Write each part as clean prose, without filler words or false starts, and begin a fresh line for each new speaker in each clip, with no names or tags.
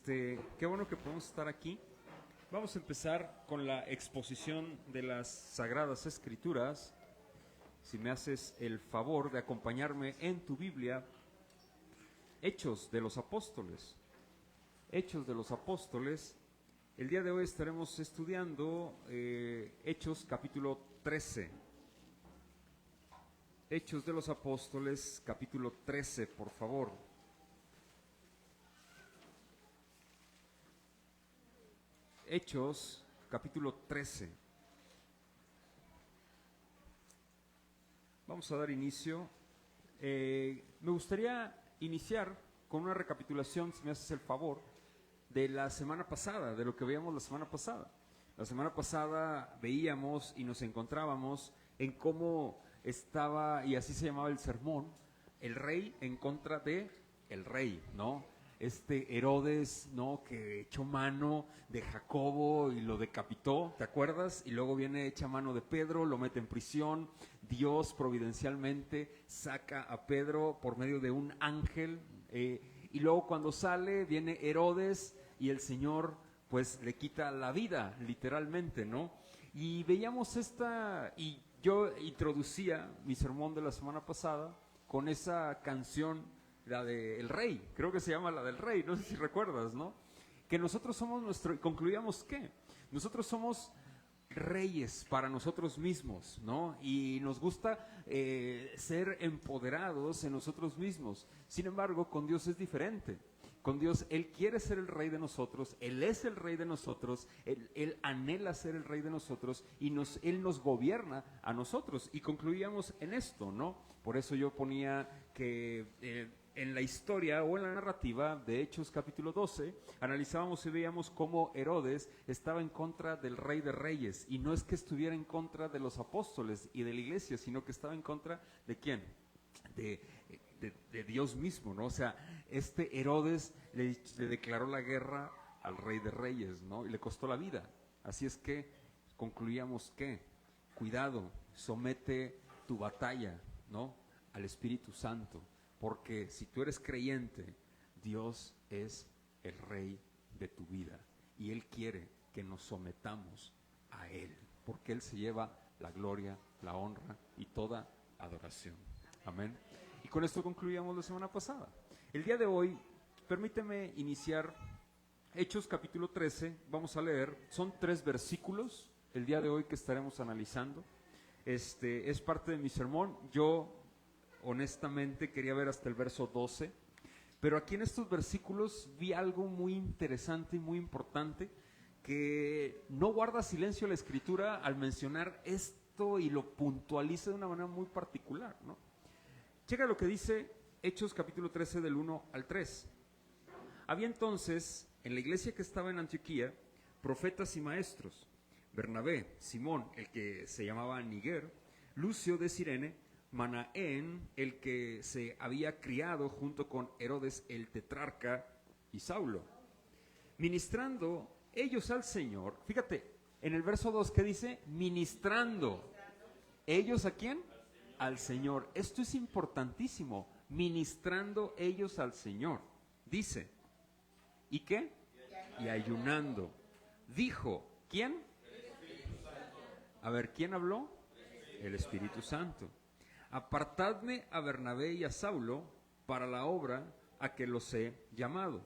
Qué bueno que podemos estar aquí. Vamos a empezar con la exposición de las Sagradas Escrituras. Si me haces el favor de acompañarme en tu Biblia, Hechos de los Apóstoles. Hechos de los Apóstoles. El día de hoy estaremos estudiando Hechos capítulo 13. Hechos de los Apóstoles, capítulo 13, por favor. Hechos, capítulo 13. Vamos a dar inicio. Me gustaría iniciar con una recapitulación, si me haces el favor, de la semana pasada, de lo que veíamos la semana pasada. La semana pasada veíamos y nos encontrábamos en cómo estaba, y así se llamaba el sermón, el rey en contra de el rey, ¿no? Herodes, ¿no? Que echó mano de Jacobo y lo decapitó, ¿te acuerdas? Y luego viene echa mano de Pedro, lo mete en prisión. Dios providencialmente saca a Pedro por medio de un ángel, y luego cuando sale viene Herodes y el Señor pues le quita la vida, literalmente, ¿no? Y veíamos y yo introducía mi sermón de la semana pasada con esa canción, la de El Rey, creo que se llama la del Rey, no sé si recuerdas, ¿no? Que nosotros somos concluíamos que nosotros somos reyes para nosotros mismos, ¿no? Y nos gusta ser empoderados en nosotros mismos. Sin embargo, con Dios es diferente. Con Dios, Él quiere ser el rey de nosotros, Él es el rey de nosotros, Él anhela ser el rey de nosotros y Él nos gobierna a nosotros. Y concluíamos en esto, ¿no? Por eso yo ponía que en la historia o en la narrativa de Hechos capítulo 12, analizábamos y veíamos cómo Herodes estaba en contra del Rey de Reyes. Y no es que estuviera en contra de los apóstoles y de la iglesia, sino que estaba en contra ¿de quién? De Dios mismo, ¿no? O sea, Herodes le declaró la guerra al Rey de Reyes, ¿no? Y le costó la vida. Así es que concluíamos que, cuidado, somete tu batalla, ¿no? Al Espíritu Santo, porque si tú eres creyente, Dios es el Rey de tu vida y Él quiere que nos sometamos a Él, porque Él se lleva la gloria, la honra y toda adoración. Amén. Y con esto concluíamos la semana pasada. El día de hoy, permíteme iniciar Hechos capítulo 13. Vamos a leer, son 3 versículos el día de hoy que estaremos analizando. Es parte de mi sermón. Yo honestamente quería ver hasta el verso 12, pero aquí en estos versículos vi algo muy interesante y muy importante, que no guarda silencio la Escritura al mencionar esto y lo puntualiza de una manera muy particular, ¿no? Checa lo que dice Hechos capítulo 13 del 1 al 3. Había entonces en la iglesia que estaba en Antioquía profetas y maestros: Bernabé, Simón, el que se llamaba Niger, Lucio de Cirene, Manaén, el que se había criado junto con Herodes el tetrarca, y Saulo. Ministrando ellos al Señor, fíjate, en el verso 2, ¿qué dice? Ministrando. ¿Ellos a quién? Al Señor. Esto es importantísimo. Ministrando ellos al Señor. Dice, ¿y qué? Y ayunando. Dijo, ¿quién? A ver, ¿quién habló? El Espíritu Santo. Apartadme a Bernabé y a Saulo para la obra a que los he llamado.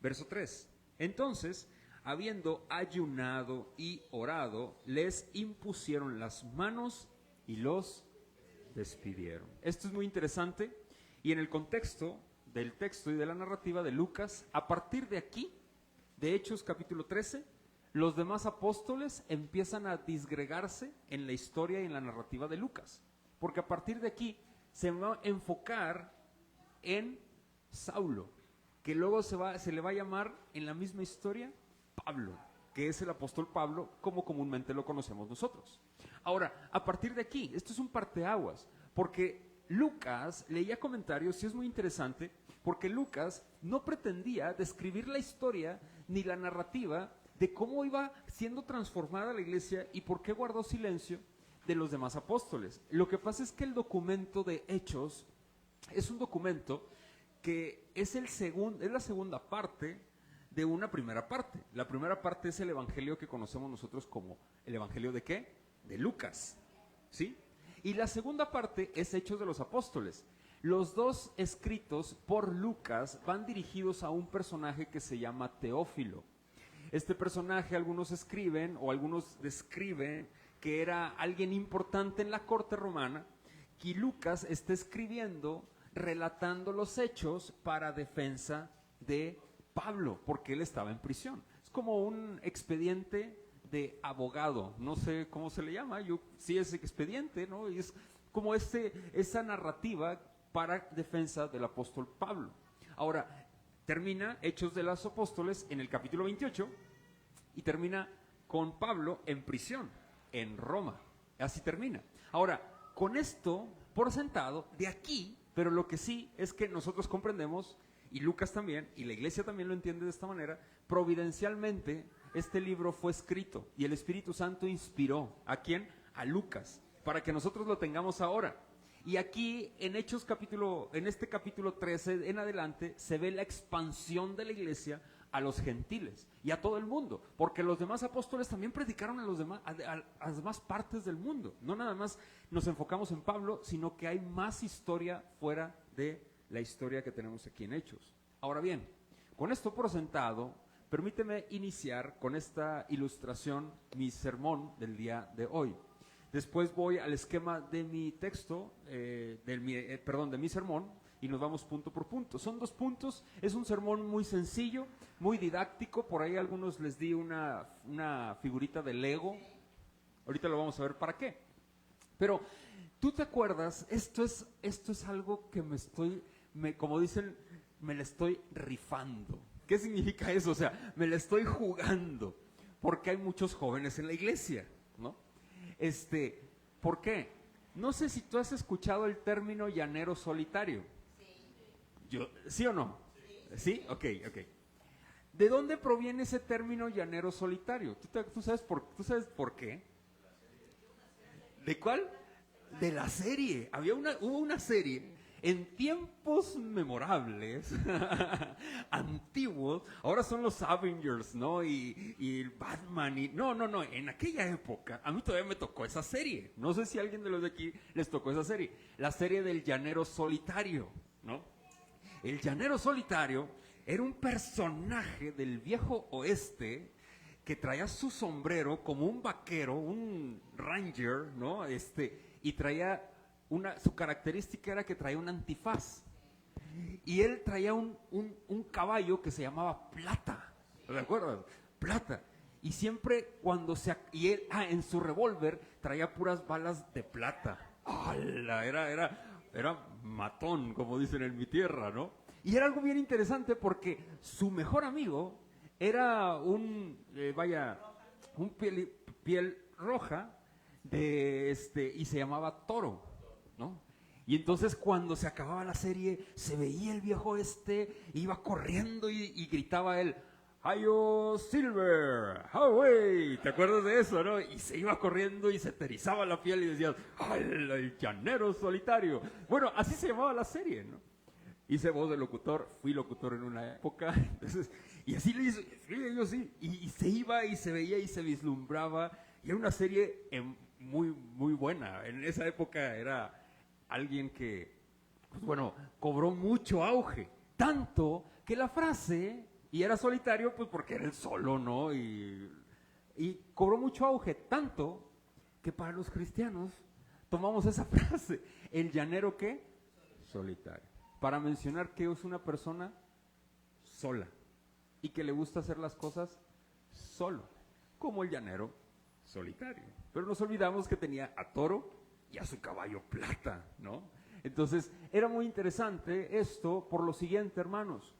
Verso 3. Entonces, habiendo ayunado y orado, les impusieron las manos y los despidieron. Esto es muy interesante, y en el contexto del texto y de la narrativa de Lucas, a partir de aquí, de Hechos capítulo 13, los demás apóstoles empiezan a disgregarse en la historia y en la narrativa de Lucas, porque a partir de aquí se va a enfocar en Saulo, que luego se le va a llamar en la misma historia Pablo, que es el apóstol Pablo, como comúnmente lo conocemos nosotros. Ahora, a partir de aquí, esto es un parteaguas, porque Lucas leía comentarios, y es muy interesante, porque Lucas no pretendía describir la historia ni la narrativa de cómo iba siendo transformada la iglesia y por qué guardó silencio de los demás apóstoles. Lo que pasa es que el documento de Hechos es un documento que es la segunda parte de una primera parte. La primera parte es el evangelio que conocemos nosotros como el evangelio ¿de qué? De Lucas, ¿sí? Y la segunda parte es Hechos de los Apóstoles. Los dos escritos por Lucas van dirigidos a un personaje que se llama Teófilo. Este personaje algunos escriben o algunos describen que era alguien importante en la corte romana, que Lucas está escribiendo, relatando los hechos para defensa de Pablo, porque él estaba en prisión. Es como un expediente de abogado, no sé cómo se le llama, sí es expediente, ¿no? Y es como esa narrativa para defensa del apóstol Pablo. Ahora, termina Hechos de los Apóstoles en el capítulo 28 y termina con Pablo en prisión, en Roma. Así termina. Ahora, con esto por sentado, de aquí, pero lo que sí es que nosotros comprendemos, y Lucas también, y la iglesia también lo entiende de esta manera, providencialmente este libro fue escrito y el Espíritu Santo inspiró. ¿A quién? A Lucas, para que nosotros lo tengamos ahora. Y aquí en Hechos en este capítulo 13 en adelante se ve la expansión de la iglesia a los gentiles y a todo el mundo, porque los demás apóstoles también predicaron a las demás partes del mundo. No nada más nos enfocamos en Pablo, sino que hay más historia fuera de la historia que tenemos aquí en Hechos. Ahora bien, con esto por sentado, permíteme iniciar con esta ilustración mi sermón del día de hoy. Después voy al esquema de mi texto, de mi sermón, y nos vamos punto por punto. Son 2 puntos, es un sermón muy sencillo, muy didáctico. Por ahí a algunos les di una figurita de Lego. Ahorita lo vamos a ver para qué. Pero, ¿tú te acuerdas? Esto es algo que como dicen, me la estoy rifando. ¿Qué significa eso? O sea, me la estoy jugando. Porque hay muchos jóvenes en la iglesia, ¿no? ¿Por qué? No sé si tú has escuchado el término llanero solitario. ¿Sí o no? ¿Sí? Ok. ¿De dónde proviene ese término llanero solitario? ¿Tú sabes por qué? ¿De cuál? De la serie. Hubo una serie en tiempos memorables, antiguos. Ahora son los Avengers, ¿no? Y Batman. No. En aquella época, a mí todavía me tocó esa serie. No sé si a alguien de los de aquí les tocó esa serie. La serie del llanero solitario, ¿no? El llanero solitario era un personaje del viejo oeste que traía su sombrero como un vaquero, un ranger, ¿no? Y traía su característica era que traía un antifaz. Y él traía un caballo que se llamaba Plata. ¿De acuerdo? Plata. Y siempre en su revólver traía puras balas de plata. ¡Hala! Era matón, como dicen en mi tierra, ¿no? Y era algo bien interesante porque su mejor amigo era un piel roja y se llamaba Toro, ¿no? Y entonces cuando se acababa la serie, se veía el viejo iba corriendo y gritaba él, ¡Hayo Silver! ¡Away! ¿Te acuerdas de eso, no? Y se iba corriendo y se te erizaba la piel y decías, ¡ay, el llanero solitario! Bueno, así se llamaba la serie, ¿no? Hice voz de locutor, fui locutor en una época, entonces, y así le hice, yo sí, y se iba y se veía y se vislumbraba, y era una serie muy, muy buena. En esa época era alguien que, pues bueno, cobró mucho auge, tanto que la frase, y era solitario, pues porque era él solo, ¿no? Y cobró mucho auge, tanto que para los cristianos tomamos esa frase, el llanero ¿qué? Solitario. Para mencionar que es una persona sola y que le gusta hacer las cosas solo, como el llanero solitario. Pero nos olvidamos que tenía a Toro y a su caballo Plata, ¿no? Entonces, era muy interesante esto por lo siguiente, hermanos.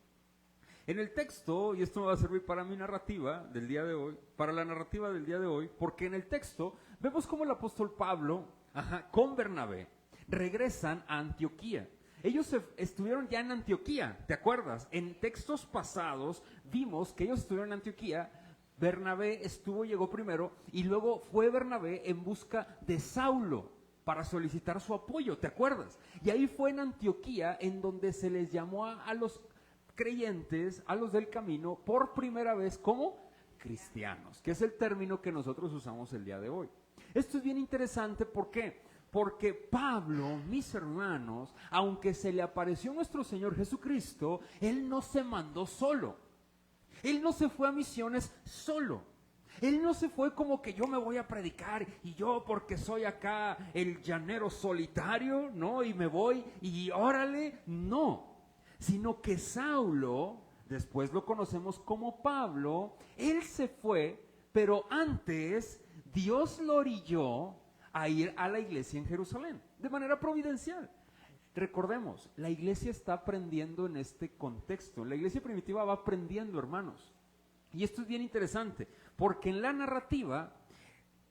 En el texto, y esto me va a servir para mi narrativa del día de hoy, para la narrativa del día de hoy, porque en el texto vemos cómo el apóstol Pablo, con Bernabé, regresan a Antioquía. Ellos estuvieron ya en Antioquía, ¿te acuerdas? En textos pasados vimos que ellos estuvieron en Antioquía, Bernabé llegó primero, y luego fue Bernabé en busca de Saulo para solicitar su apoyo, ¿te acuerdas? Y ahí fue en Antioquía en donde se les llamó a los creyentes, a los del camino, por primera vez como cristianos, que es el término que nosotros usamos el día de hoy. Esto es bien interesante, ¿por qué? Porque Pablo, mis hermanos, aunque se le apareció nuestro Señor Jesucristo, Él no se mandó solo. Él no se fue a misiones solo. Él no se fue como que yo me voy a predicar y yo porque soy acá el llanero solitario, ¿no? Y me voy y órale, no. Sino que Saulo, después lo conocemos como Pablo, él se fue, pero antes Dios lo orilló a ir a la iglesia en Jerusalén, de manera providencial. Recordemos, la iglesia está aprendiendo en este contexto. La iglesia primitiva va aprendiendo, hermanos. Y esto es bien interesante, porque en la narrativa,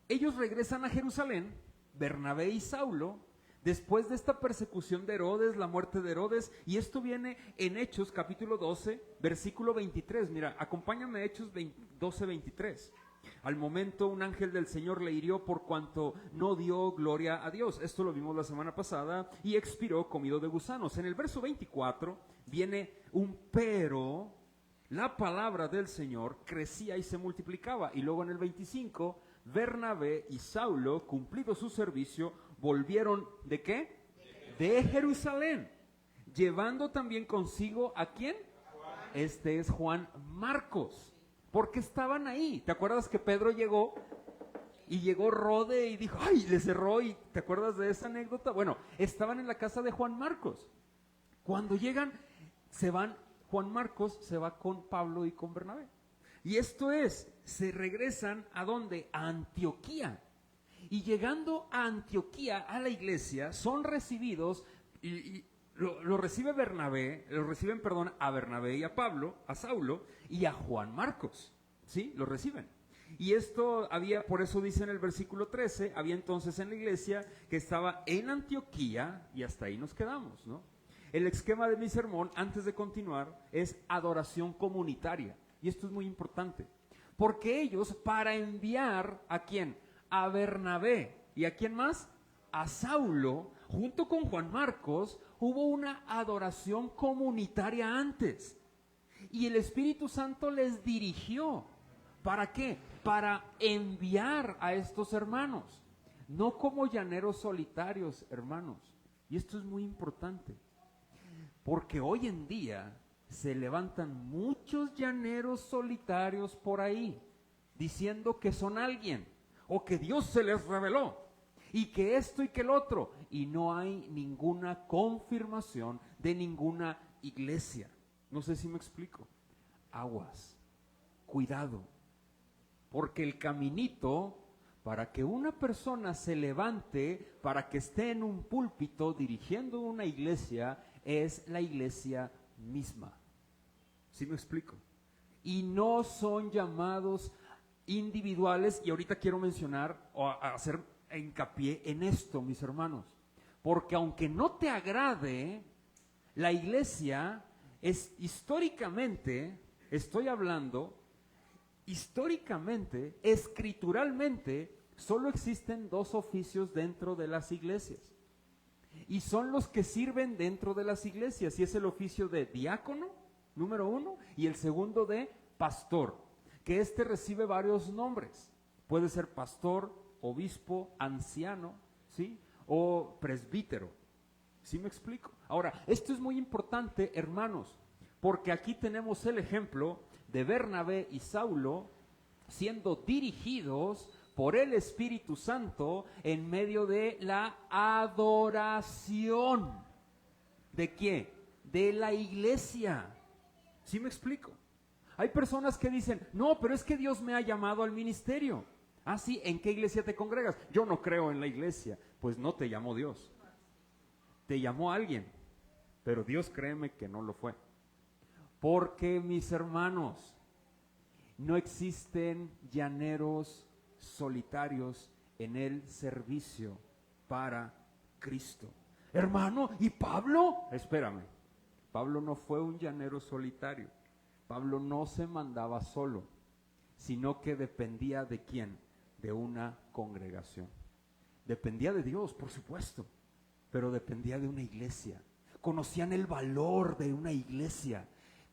ellos regresan a Jerusalén, Bernabé y Saulo, después de esta persecución de Herodes, la muerte de Herodes, y esto viene en Hechos capítulo 12, versículo 23. Mira, acompáñame a Hechos 12, 23. Al momento un ángel del Señor le hirió por cuanto no dio gloria a Dios. Esto lo vimos la semana pasada, y expiró comido de gusanos. En el verso 24 viene un pero. La palabra del Señor crecía y se multiplicaba. Y luego en el 25, Bernabé y Saulo, cumplido su servicio, volvieron, ¿de qué? De Jerusalén, llevando también consigo, ¿a quién? Este es Juan Marcos, porque estaban ahí. ¿Te acuerdas que Pedro llegó? Y llegó Rode y dijo, ¡ay! Le cerró. ¿Y te acuerdas de esa anécdota? Bueno, estaban en la casa de Juan Marcos. Cuando llegan, se van. Juan Marcos se va con Pablo y con Bernabé. Y esto es, se regresan ¿a dónde? A Antioquía. Y llegando a Antioquía, a la iglesia, son recibidos, y lo recibe Bernabé, a Bernabé y a Pablo, a Saulo y a Juan Marcos. ¿Sí? Lo reciben. Y esto había, por eso dice en el versículo 13, había entonces en la iglesia que estaba en Antioquía, y hasta ahí nos quedamos, ¿no? El esquema de mi sermón, antes de continuar, es adoración comunitaria. Y esto es muy importante. Porque ellos, para enviar, ¿a quién? A Bernabé. ¿Y a quién más? A Saulo, junto con Juan Marcos, hubo una adoración comunitaria antes. Y el Espíritu Santo les dirigió. ¿Para qué? Para enviar a estos hermanos. No como llaneros solitarios, hermanos. Y esto es muy importante. Porque hoy en día se levantan muchos llaneros solitarios por ahí, diciendo que son alguien, o que Dios se les reveló, y que esto y que el otro, y no hay ninguna confirmación de ninguna iglesia. No sé si me explico. Aguas, cuidado, porque el caminito para que una persona se levante, para que esté en un púlpito dirigiendo una iglesia, es la iglesia misma. ¿Sí me explico? Y no son llamados individuales, y ahorita quiero mencionar o hacer hincapié en esto, mis hermanos, porque aunque no te agrade, la iglesia es históricamente, estoy hablando, históricamente, escrituralmente, solo existen dos oficios dentro de las iglesias. Y son los que sirven dentro de las iglesias. Y es el oficio de diácono, número uno, y el segundo de pastor, que recibe varios nombres. Puede ser pastor, obispo, anciano, ¿sí? O presbítero. ¿Sí me explico? Ahora, esto es muy importante, hermanos, porque aquí tenemos el ejemplo de Bernabé y Saulo siendo dirigidos por el Espíritu Santo en medio de la adoración. ¿De qué? De la iglesia. ¿Sí me explico? Hay personas que dicen, no, pero es que Dios me ha llamado al ministerio. Ah, sí, ¿en qué iglesia te congregas? Yo no creo en la iglesia. Pues no te llamó Dios. Te llamó alguien, pero Dios, créeme que no lo fue. Porque, mis hermanos, no existen llaneros solitarios en el servicio para Cristo. Hermano, ¿y Pablo? Espérame, Pablo no fue un llanero solitario. Pablo no se mandaba solo, sino que dependía ¿de quién? De una congregación. Dependía de Dios, por supuesto, pero dependía de una iglesia. Conocían el valor de una iglesia.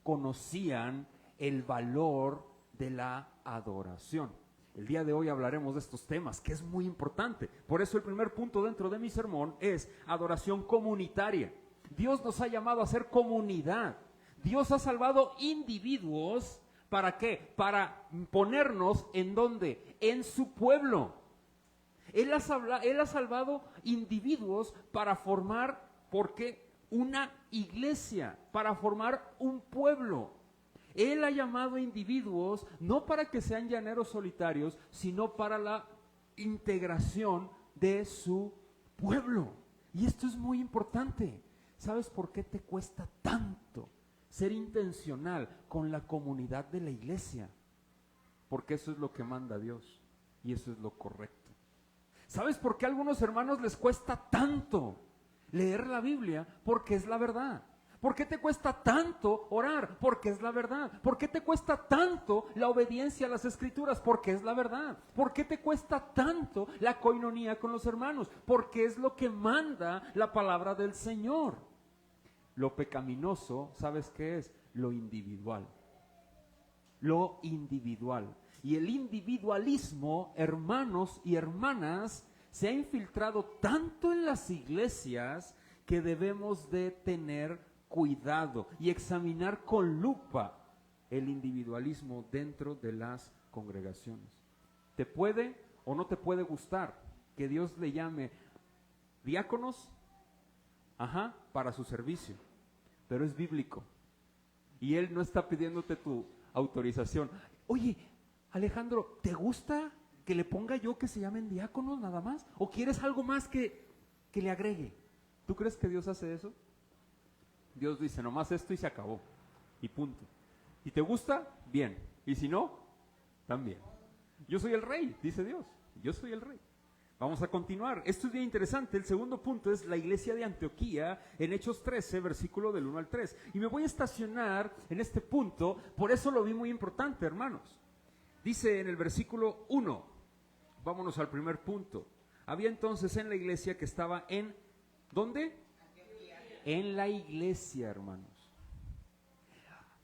conocían el valor de la adoración. El día de hoy hablaremos de estos temas, que es muy importante. Por eso el primer punto dentro de mi sermón es adoración comunitaria. Dios nos ha llamado a ser comunidad. Dios ha salvado individuos, ¿para qué? Para ponernos ¿en dónde? En su pueblo. Él ha salvado individuos para formar, ¿por qué? Una iglesia, para formar un pueblo. Él ha llamado individuos no para que sean llaneros solitarios, sino para la integración de su pueblo. Y esto es muy importante. ¿Sabes por qué te cuesta tanto ser intencional con la comunidad de la iglesia? Porque eso es lo que manda Dios y eso es lo correcto. ¿Sabes por qué a algunos hermanos les cuesta tanto leer la Biblia? Porque es la verdad. ¿Por qué te cuesta tanto orar? Porque es la verdad. ¿Por qué te cuesta tanto la obediencia a las Escrituras? Porque es la verdad. ¿Por qué te cuesta tanto la coinonía con los hermanos? Porque es lo que manda la palabra del Señor. Lo pecaminoso, ¿sabes qué es? Lo individual. Lo individual. Y el individualismo, hermanos y hermanas, se ha infiltrado tanto en las iglesias que debemos de tener cuidado y examinar con lupa el individualismo dentro de las congregaciones. ¿Te puede o no te puede gustar que Dios le llame diáconos? Para su servicio, pero es bíblico y Él no está pidiéndote tu autorización. Oye, Alejandro, ¿te gusta que le ponga yo que se llamen diáconos nada más? ¿O quieres algo más que le agregue? ¿Tú crees que Dios hace eso? Dios dice, nomás esto y se acabó, y punto. ¿Y te gusta? Bien. ¿Y si no? También. Yo soy el rey, dice Dios. Yo soy el rey. Vamos a continuar. Esto es bien interesante. El segundo punto es la iglesia de Antioquía en Hechos 13, versículo del 1 al 3. Y me voy a estacionar en este punto, por eso lo vi muy importante, hermanos. Dice en el versículo 1, vámonos al primer punto. Había entonces en la iglesia que estaba en, ¿dónde? En la iglesia, hermanos.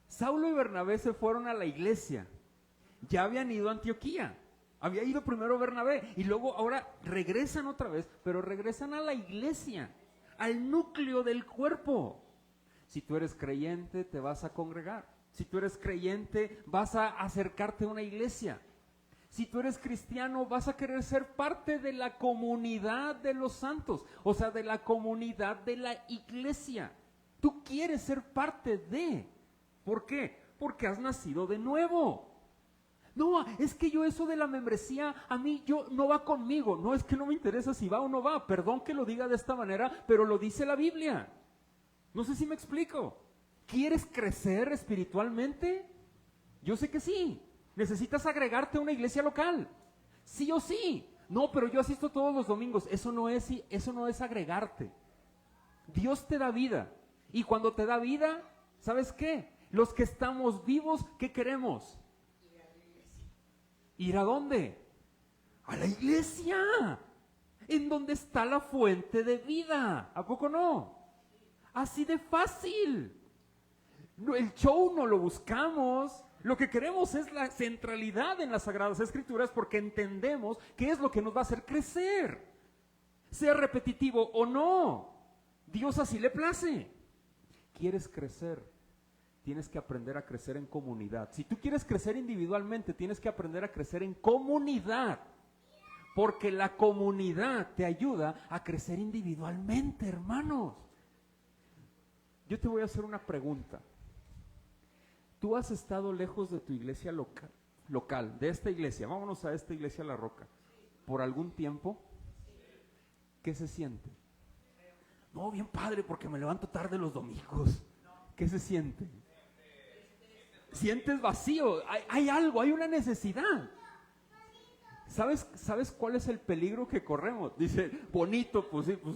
Saulo y Bernabé se fueron a la iglesia. Ya habían ido a Antioquía. Había ido primero Bernabé y luego ahora regresan otra vez, pero regresan a la iglesia, al núcleo del cuerpo. Si tú eres creyente, te vas a congregar. Si tú eres creyente, vas a acercarte a una iglesia. Si tú eres cristiano, vas a querer ser parte de la comunidad de los santos, o sea, de la comunidad de la iglesia. Tú quieres ser parte de. ¿Por qué? Porque has nacido de nuevo. No, es que yo eso de la membresía, a mí no va conmigo. No, es que no me interesa si va o no va. Perdón que lo diga de esta manera, pero lo dice la Biblia. No sé si me explico. ¿Quieres crecer espiritualmente? Yo sé que sí. Necesitas agregarte a una iglesia local, sí o sí. No, pero yo asisto todos los domingos. Eso no es agregarte. Dios te da vida y cuando te da vida, ¿sabes qué? Los que estamos vivos, ¿qué queremos? ¿Ir a dónde? A la iglesia, en donde está la fuente de vida. ¿A poco no? Así de fácil. El show no lo buscamos. Lo que queremos es la centralidad en las Sagradas Escrituras porque entendemos qué es lo que nos va a hacer crecer. Sea repetitivo o no, Dios así le place. ¿Quieres crecer? Tienes que aprender a crecer en comunidad. Si tú quieres crecer individualmente, tienes que aprender a crecer en comunidad. Porque la comunidad te ayuda a crecer individualmente, hermanos. Yo te voy a hacer una pregunta. ¿Tú has estado lejos de tu iglesia local, de esta iglesia? Vámonos a esta iglesia La Roca. ¿Por algún tiempo? ¿Qué se siente? No, bien padre, porque me levanto tarde los domingos. ¿Qué se siente? Sientes vacío, hay algo, hay una necesidad. ¿Sabes cuál es el peligro que corremos? Dice, bonito, pues sí, pues,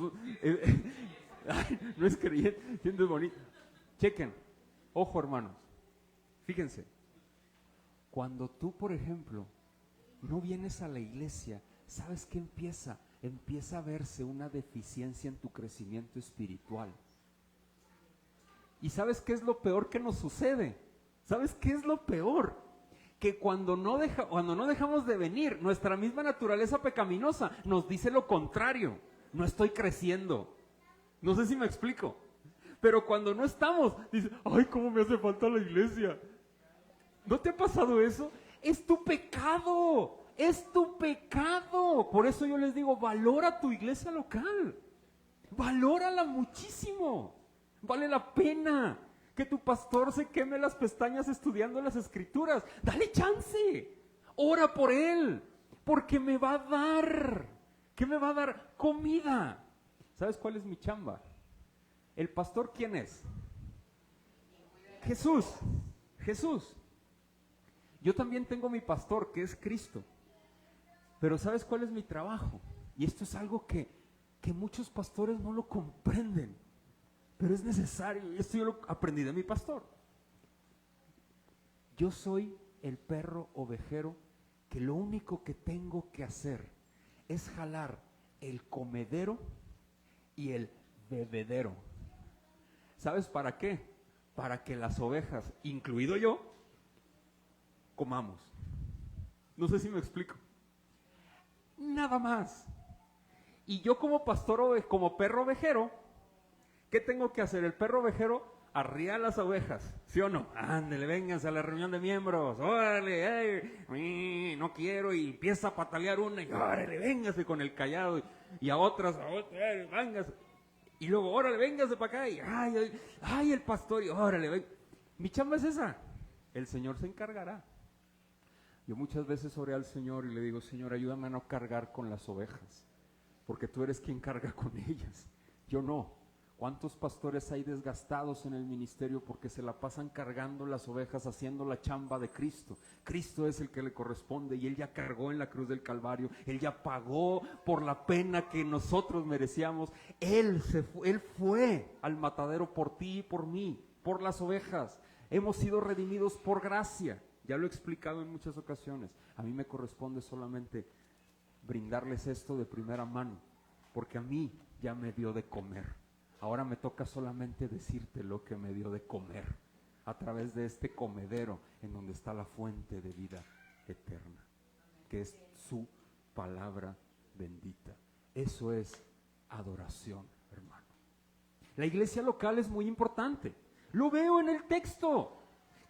no es creyente, sientes bonito. Chequen, ojo hermanos. Fíjense, cuando tú, por ejemplo, no vienes a la iglesia, ¿sabes qué empieza? Empieza a verse una deficiencia en tu crecimiento espiritual. ¿Y sabes qué es lo peor que nos sucede? ¿Sabes qué es lo peor? Que cuando no dejamos de venir, nuestra misma naturaleza pecaminosa nos dice lo contrario. No estoy creciendo. No sé si me explico. Pero cuando no estamos, dice, ay, cómo me hace falta la iglesia. ¿No te ha pasado eso? Es tu pecado. Es tu pecado. Por eso yo les digo, valora tu iglesia local. Valórala muchísimo. Vale la pena que tu pastor se queme las pestañas estudiando las escrituras. Dale chance. Ora por él. Porque me va a dar. ¿Qué me va a dar? Comida. ¿Sabes cuál es mi chamba? ¿El pastor quién es? Jesús. Jesús. Yo también tengo mi pastor, que es Cristo. Pero ¿sabes cuál es mi trabajo? Y esto es algo que muchos pastores no lo comprenden. Pero es necesario. Y esto yo lo aprendí de mi pastor. Yo soy el perro ovejero que lo único que tengo que hacer es jalar el comedero y el bebedero. ¿Sabes para qué? Para que las ovejas, incluido yo, comamos. No sé si me explico. Nada más. Y yo como pastor, como perro ovejero, ¿qué tengo que hacer? El perro ovejero arría las ovejas, ¿sí o no? Ándale, vénganse a la reunión de miembros, órale, no quiero, y empieza a patalear una, y órale, véngase con el callado, y a otras, véngase, y luego, órale, véngase para acá, y ay, el pastor, y órale, ven. Mi chamba es esa, el Señor se encargará. Yo muchas veces oré al Señor y le digo, Señor, ayúdame a no cargar con las ovejas, porque tú eres quien carga con ellas, yo no. ¿Cuántos pastores hay desgastados en el ministerio porque se la pasan cargando las ovejas, haciendo la chamba de Cristo? Cristo es el que le corresponde y Él ya cargó en la cruz del Calvario. Él ya pagó por la pena que nosotros merecíamos. Él fue al matadero por ti y por mí, por las ovejas. Hemos sido redimidos por gracia. Ya lo he explicado en muchas ocasiones. A mí me corresponde solamente brindarles esto de primera mano, porque a mí ya me dio de comer. Ahora me toca solamente decirte lo que me dio de comer a través de este comedero en donde está la fuente de vida eterna, que es su palabra bendita. Eso es adoración, hermano. La iglesia local es muy importante. Lo veo en el texto.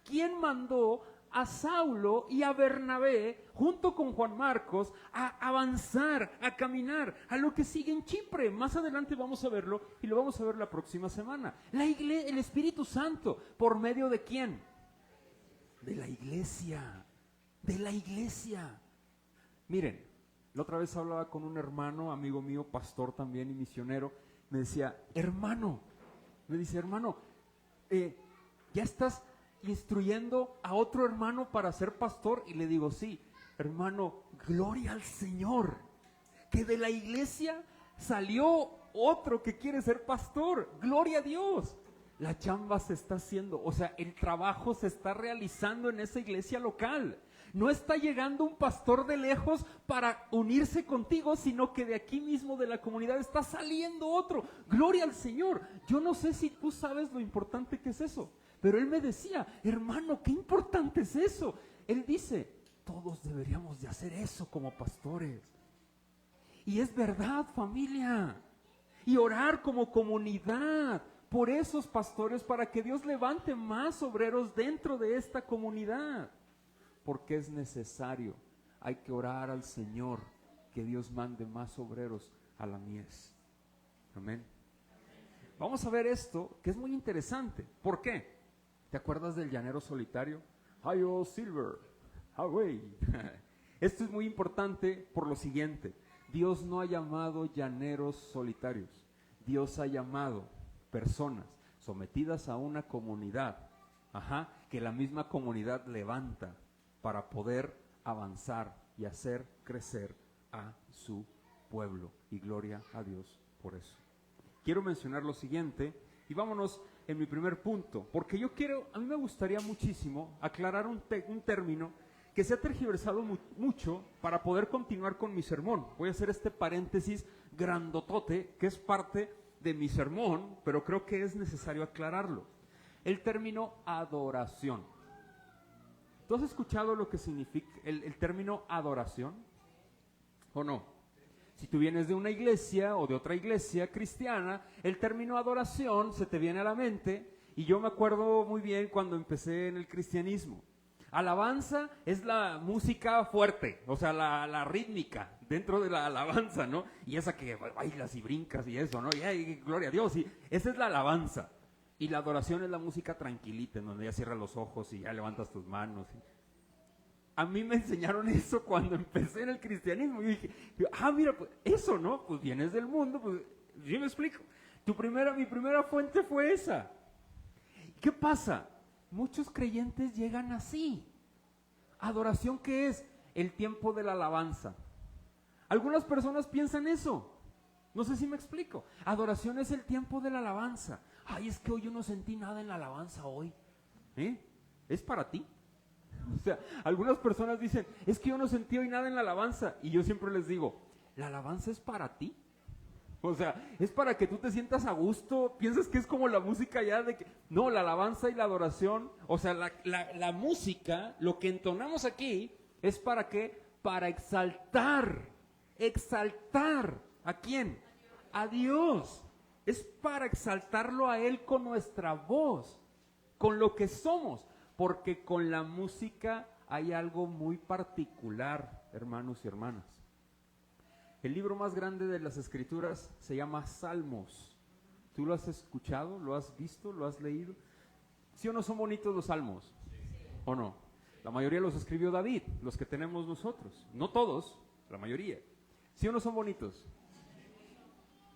¿Quién mandó a Saulo y a Bernabé, junto con Juan Marcos, a avanzar, a caminar a lo que sigue en Chipre? Más adelante vamos a verlo y lo vamos a ver la próxima semana. El Espíritu Santo, ¿por medio de quién? De la iglesia, de la iglesia. Miren, la otra vez hablaba con un hermano, amigo mío, pastor también y misionero, me decía, hermano, ¿ya estás instruyendo a otro hermano para ser pastor? Y le digo, sí, hermano, gloria al Señor, que de la iglesia salió otro que quiere ser pastor, gloria a Dios. La chamba se está haciendo, o sea, el trabajo se está realizando en esa iglesia local. No está llegando un pastor de lejos para unirse contigo, sino que de aquí mismo de la comunidad está saliendo otro. Gloria al Señor. Yo no sé si tú sabes lo importante que es eso, pero él me decía, hermano, qué importante es eso. Él dice, todos deberíamos de hacer eso como pastores. Y es verdad, familia. Y orar como comunidad por esos pastores para que Dios levante más obreros dentro de esta comunidad. Porque es necesario. Hay que orar al Señor que Dios mande más obreros a la mies. Amén. Vamos a ver esto que es muy interesante. ¿Por qué? ¿Te acuerdas del llanero solitario? Hi-oh Silver, away. Esto es muy importante por lo siguiente. Dios no ha llamado llaneros solitarios. Dios ha llamado personas sometidas a una comunidad, que la misma comunidad levanta para poder avanzar y hacer crecer a su pueblo. Y gloria a Dios por eso. Quiero mencionar lo siguiente y vámonos en mi primer punto, porque a mí me gustaría muchísimo aclarar un término que se ha tergiversado mucho para poder continuar con mi sermón. Voy a hacer este paréntesis grandotote que es parte de mi sermón, pero creo que es necesario aclararlo. el término adoración. ¿Tú has escuchado lo que significa el término adoración? ¿O no? Si tú vienes de una iglesia o de otra iglesia cristiana, el término adoración se te viene a la mente, y yo me acuerdo muy bien cuando empecé en el cristianismo. Alabanza es la música fuerte, o sea, la rítmica dentro de la alabanza, ¿no? Y esa que bailas y brincas y eso, ¿no? Y ay, gloria a Dios, y esa es la alabanza. Y la adoración es la música tranquilita, en donde ya cierras los ojos y ya levantas tus manos. A mí me enseñaron eso cuando empecé en el cristianismo. Y dije, mira, pues eso, ¿no? Pues vienes del mundo, pues yo me explico. Mi primera fuente fue esa. ¿Qué pasa? Muchos creyentes llegan así. ¿Adoración qué es? El tiempo de la alabanza. Algunas personas piensan eso. No sé si me explico. Adoración es el tiempo de la alabanza. Ay, es que hoy yo no sentí nada en la alabanza hoy. ¿Es para ti? O sea, algunas personas dicen, es que yo no sentí hoy nada en la alabanza. Y yo siempre les digo, ¿la alabanza es para ti? O sea, es para que tú te sientas a gusto. ¿Piensas que es como la música ya de que... No, la alabanza y la adoración, o sea, la música, lo que entonamos aquí, es para qué? Para exaltar. ¿Exaltar a quién? A Dios. Es para exaltarlo a Él con nuestra voz, con lo que somos. Porque con la música hay algo muy particular, hermanos y hermanas. El libro más grande de las Escrituras se llama Salmos. ¿Tú lo has escuchado? ¿Lo has visto? ¿Lo has leído? ¿Sí o no son bonitos los salmos? ¿O no? La mayoría los escribió David, los que tenemos nosotros. No todos, la mayoría. ¿Sí o no son bonitos?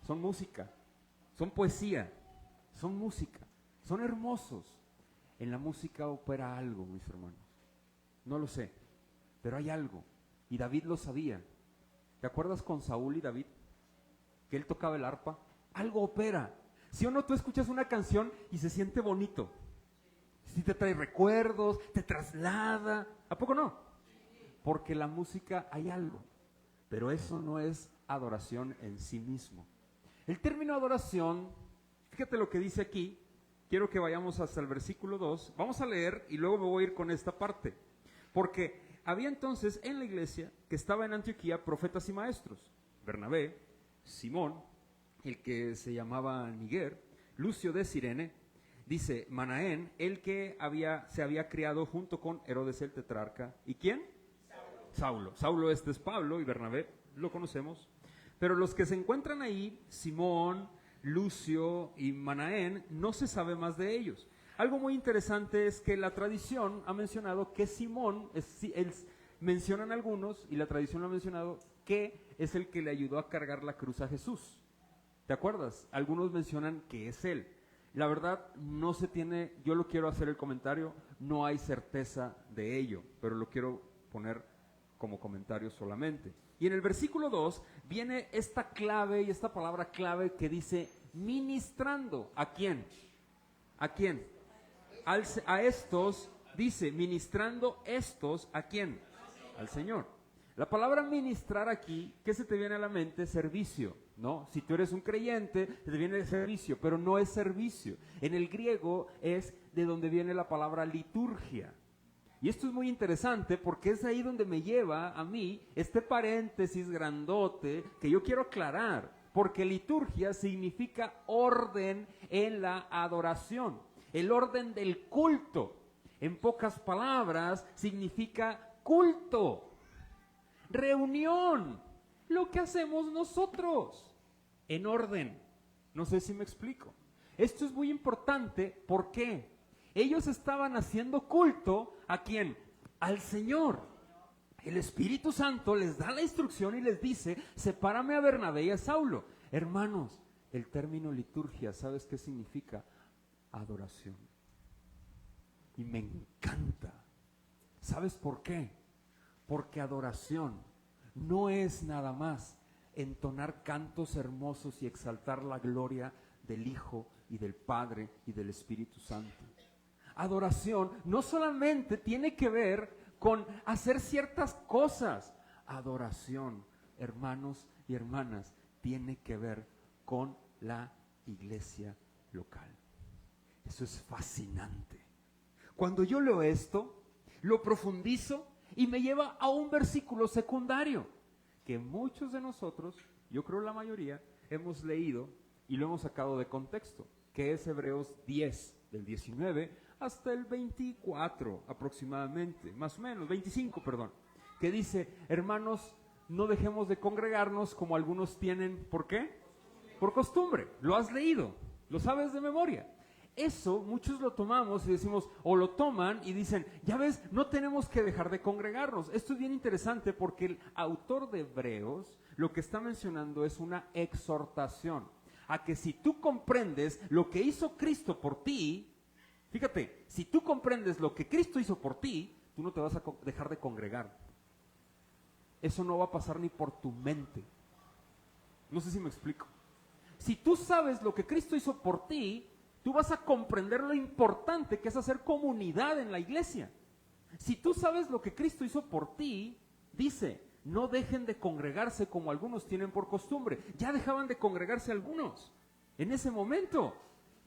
Son música, son poesía, son música, son hermosos. En la música opera algo, mis hermanos. No lo sé, pero hay algo. Y David lo sabía. ¿Te acuerdas con Saúl y David? Que él tocaba el arpa. Algo opera. ¿Sí o no? Tú escuchas una canción y se siente bonito. Sí te trae recuerdos, te traslada. ¿A poco no? Porque la música hay algo. Pero eso no es adoración en sí mismo. El término adoración, fíjate lo que dice aquí. Quiero que vayamos hasta el versículo 2. Vamos a leer y luego me voy a ir con esta parte. Porque había entonces en la iglesia que estaba en Antioquía profetas y maestros. Bernabé, Simón, el que se llamaba Niger, Lucio de Cirene, dice Manaén, el que se había criado junto con Herodes el tetrarca. ¿Y quién? Saulo. Saulo este es Pablo y Bernabé, lo conocemos. Pero los que se encuentran ahí, Simón, Lucio y Manaén, no se sabe más de ellos. Algo muy interesante es que la tradición ha mencionado que Simón, mencionan algunos, y la tradición lo ha mencionado, que es el que le ayudó a cargar la cruz a Jesús. ¿Te acuerdas? Algunos mencionan que es él. La verdad, no se tiene, yo lo quiero hacer el comentario, no hay certeza de ello, pero lo quiero poner como comentario solamente. Y en el versículo 2 viene esta clave y esta palabra clave que dice ministrando. ¿A quién? ¿A quién? A estos, dice, ministrando estos, ¿a quién? Al Señor. La palabra ministrar aquí, ¿qué se te viene a la mente? Servicio, ¿no? Si tú eres un creyente, te viene el servicio, pero no es servicio. En el griego es de donde viene la palabra liturgia. Y esto es muy interesante porque es ahí donde me lleva a mí este paréntesis grandote que yo quiero aclarar. Porque liturgia significa orden en la adoración, el orden del culto. En pocas palabras, significa culto, reunión, lo que hacemos nosotros, en orden. No sé si me explico. Esto es muy importante, ¿por qué? Ellos estaban haciendo culto, ¿a quién? Al Señor. El Espíritu Santo les da la instrucción y les dice, sepárame a Bernabé y a Saulo. Hermanos, el término liturgia, ¿sabes qué significa? Adoración. Y me encanta. ¿Sabes por qué? Porque adoración no es nada más entonar cantos hermosos y exaltar la gloria del Hijo y del Padre y del Espíritu Santo. Adoración no solamente tiene que ver con hacer ciertas cosas. Adoración, hermanos y hermanas, tiene que ver con la iglesia local. Eso es fascinante. Cuando yo leo esto, lo profundizo y me lleva a un versículo secundario que muchos de nosotros, yo creo la mayoría, hemos leído y lo hemos sacado de contexto, que es Hebreos 10, del 19 hasta el 24 aproximadamente, más o menos, 25, perdón, que dice, hermanos, no dejemos de congregarnos como algunos tienen, ¿por qué? Por costumbre. Lo has leído, lo sabes de memoria. Eso muchos lo tomamos y decimos, o lo toman y dicen, ya ves, no tenemos que dejar de congregarnos. Esto es bien interesante porque el autor de Hebreos lo que está mencionando es una exhortación a que si tú comprendes lo que hizo Cristo por ti, fíjate, si tú comprendes lo que Cristo hizo por ti, tú no te vas a dejar de congregar. Eso no va a pasar ni por tu mente. No sé si me explico. Si tú sabes lo que Cristo hizo por ti, tú vas a comprender lo importante que es hacer comunidad en la iglesia. Si tú sabes lo que Cristo hizo por ti, dice, no dejen de congregarse como algunos tienen por costumbre. Ya dejaban de congregarse algunos. En ese momento,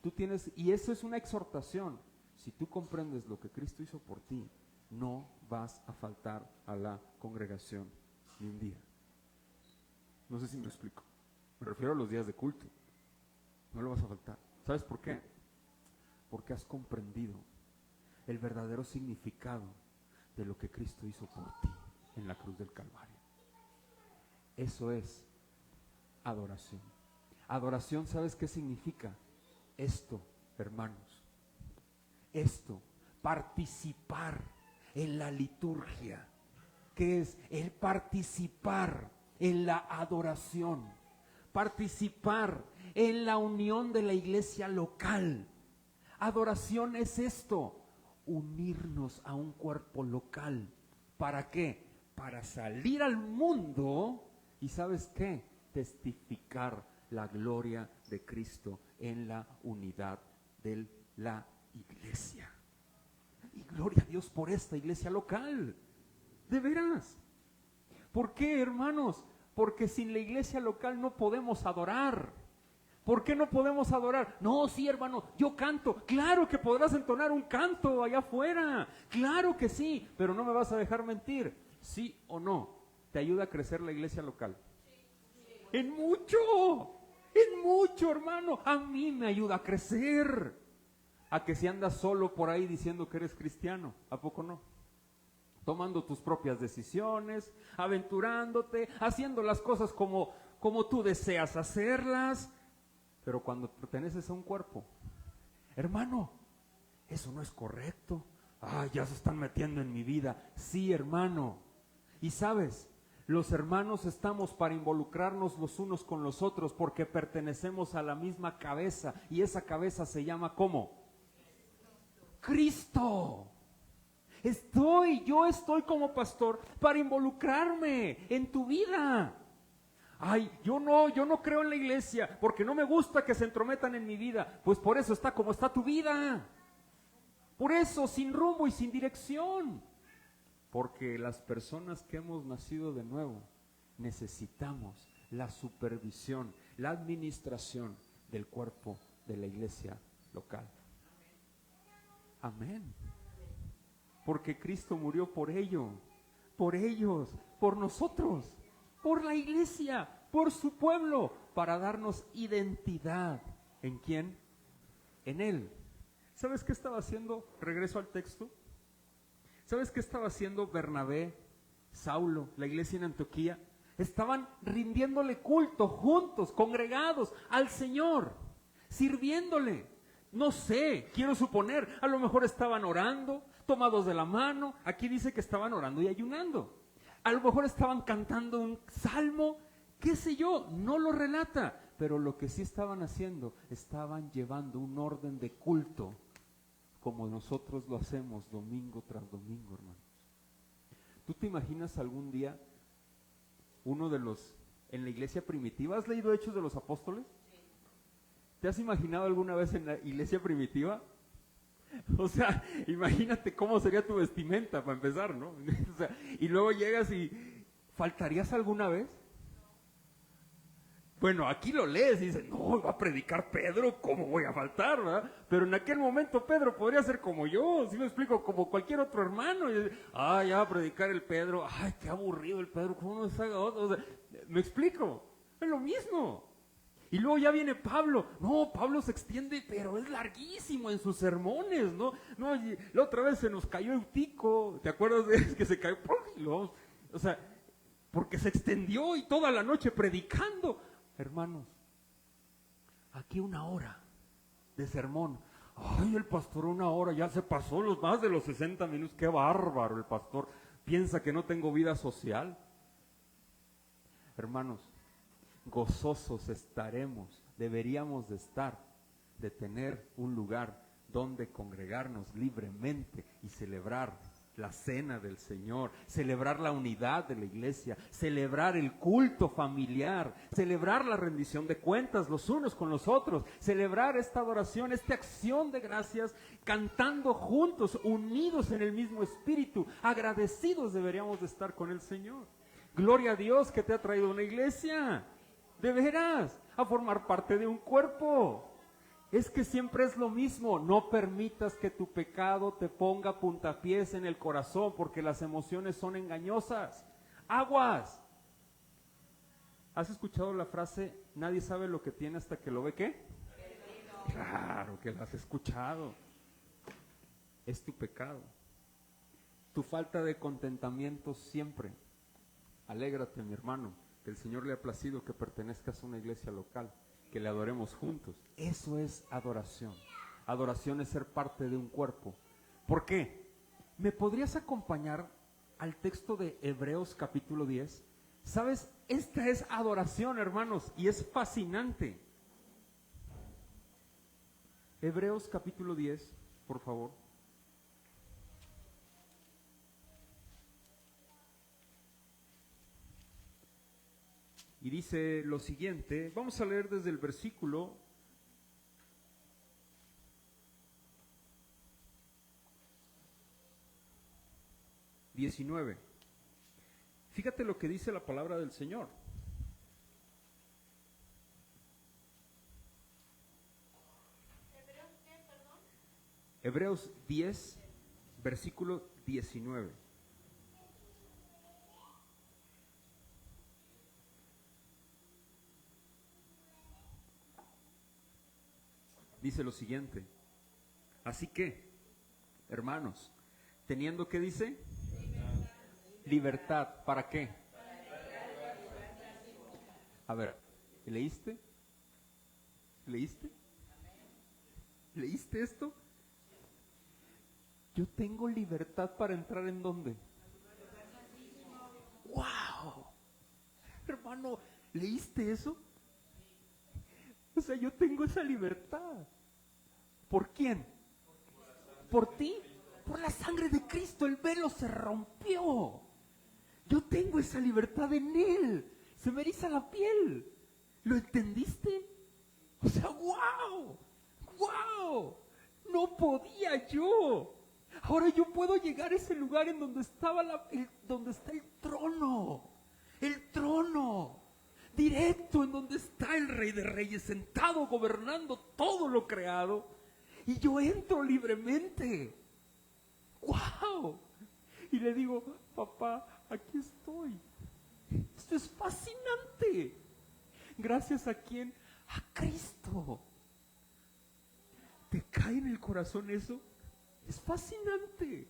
tú tienes, y eso es una exhortación. Si tú comprendes lo que Cristo hizo por ti, no vas a faltar a la congregación ni un día. No sé si me explico. Me refiero a los días de culto. No lo vas a faltar. ¿Sabes por qué? Porque has comprendido el verdadero significado de lo que Cristo hizo por ti en la cruz del Calvario. Eso es adoración. Adoración, ¿sabes qué significa? Esto, hermanos. Esto, participar en la liturgia. ¿Qué es? El participar en la adoración. Participar en la unión de la iglesia local. Adoración es esto, unirnos a un cuerpo local. ¿Para qué? Para salir al mundo y ¿sabes qué? Testificar la gloria de Cristo en la unidad de la iglesia. Y gloria a Dios por esta iglesia local. De veras. ¿Por qué, hermanos? Porque sin la iglesia local no podemos adorar. ¿Por qué no podemos adorar? No, sí, hermano, yo canto. Claro que podrás entonar un canto allá afuera. Claro que sí, pero no me vas a dejar mentir. ¿Sí o no? ¿Te ayuda a crecer la iglesia local? En mucho, hermano. A mí me ayuda a crecer. A que si andas solo por ahí diciendo que eres cristiano, ¿a poco no? Tomando tus propias decisiones, aventurándote, haciendo las cosas como tú deseas hacerlas. Pero cuando perteneces a un cuerpo, hermano, eso no es correcto. Ya se están metiendo en mi vida. Sí, hermano. Y sabes, los hermanos estamos para involucrarnos los unos con los otros porque pertenecemos a la misma cabeza. Y esa cabeza se llama ¿cómo? Cristo. Yo estoy como pastor para involucrarme en tu vida. Yo no creo en la iglesia porque no me gusta que se entrometan en mi vida. Pues por eso está como está tu vida. Por eso, sin rumbo y sin dirección. Porque las personas que hemos nacido de nuevo necesitamos la supervisión, la administración del cuerpo de la iglesia local. Amén. Porque Cristo murió por ello, por ellos, por nosotros, por la iglesia, por su pueblo, para darnos identidad. ¿En quién? En Él. ¿Sabes qué estaba haciendo? Regreso al texto. ¿Sabes qué estaba haciendo Bernabé, Saulo, la iglesia en Antioquía? Estaban rindiéndole culto juntos, congregados al Señor, sirviéndole. No sé, quiero suponer, a lo mejor estaban orando, tomados de la mano. Aquí dice que estaban orando y ayunando. A lo mejor estaban cantando un salmo, qué sé yo, no lo relata. Pero lo que sí estaban haciendo, estaban llevando un orden de culto, como nosotros lo hacemos domingo tras domingo, hermanos. ¿Tú te imaginas algún día uno de los, en la iglesia primitiva, ¿has leído Hechos de los Apóstoles? ¿Te has imaginado alguna vez en la iglesia primitiva? O sea, imagínate cómo sería tu vestimenta para empezar, ¿no? O sea, y luego llegas y ¿faltarías alguna vez? Bueno, aquí lo lees y dices, no, va a predicar Pedro, ¿cómo voy a faltar, verdad? Pero en aquel momento Pedro podría ser como yo, si me explico, como cualquier otro hermano. Y, ya va a predicar el Pedro, ay, qué aburrido el Pedro, ¿cómo no se haga otro? O sea, me explico, es lo mismo. Y luego ya viene Pablo. No, Pablo se extiende, pero es larguísimo en sus sermones, ¿no? No, y la otra vez se nos cayó Eutico, ¿te acuerdas de que se cayó? O sea, porque se extendió y toda la noche predicando. Hermanos, aquí 1 hora de sermón. Ay, el pastor 1 hora, ya se pasó más de los 60 minutos. Qué bárbaro el pastor. Piensa que no tengo vida social. Hermanos, gozosos estaremos, deberíamos de estar, de tener un lugar donde congregarnos libremente y celebrar la cena del Señor, celebrar la unidad de la iglesia, celebrar el culto familiar, celebrar la rendición de cuentas los unos con los otros, celebrar esta adoración, esta acción de gracias, cantando juntos, unidos en el mismo espíritu, agradecidos deberíamos de estar con el Señor. Gloria a Dios que te ha traído una iglesia, de veras, a formar parte de un cuerpo. Es que siempre es lo mismo. No permitas que tu pecado te ponga puntapiés en el corazón, porque las emociones son engañosas. Aguas. ¿Has escuchado la frase, nadie sabe lo que tiene hasta que lo ve qué? Claro que la has escuchado. Es tu pecado. Tu falta de contentamiento siempre. Alégrate, mi hermano, que el Señor le ha placido que pertenezcas a una iglesia local, que le adoremos juntos. Eso es adoración. Adoración es ser parte de un cuerpo. ¿Por qué? ¿Me podrías acompañar al texto de Hebreos capítulo 10? ¿Sabes? Esta es adoración, hermanos, y es fascinante. Hebreos capítulo 10, por favor. Y dice lo siguiente, vamos a leer desde el versículo 19. Fíjate lo que dice la palabra del Señor. Hebreos 10, versículo 19. Dice lo siguiente, así que, hermanos, teniendo, ¿qué dice? Libertad. ¿Para qué? A ver, ¿leíste? ¿Leíste? ¿Leíste esto? Yo tengo libertad para entrar ¿en dónde? ¡Wow! Hermano, ¿leíste eso? O sea, yo tengo esa libertad. ¿Por quién? ¿Por ti? Por la sangre de Cristo. El velo se rompió. Yo tengo esa libertad en Él. Se me eriza la piel. ¿Lo entendiste? O sea, ¡wow! ¡Wow! No podía yo. Ahora yo puedo llegar a ese lugar en donde estaba donde está el trono. El trono. Directo en donde está el Rey de Reyes, sentado, gobernando todo lo creado. Y yo entro libremente. ¡Wow! Y le digo, papá, aquí estoy. Esto es fascinante. ¿Gracias a quién? A Cristo. ¿Te cae en el corazón eso? Es fascinante.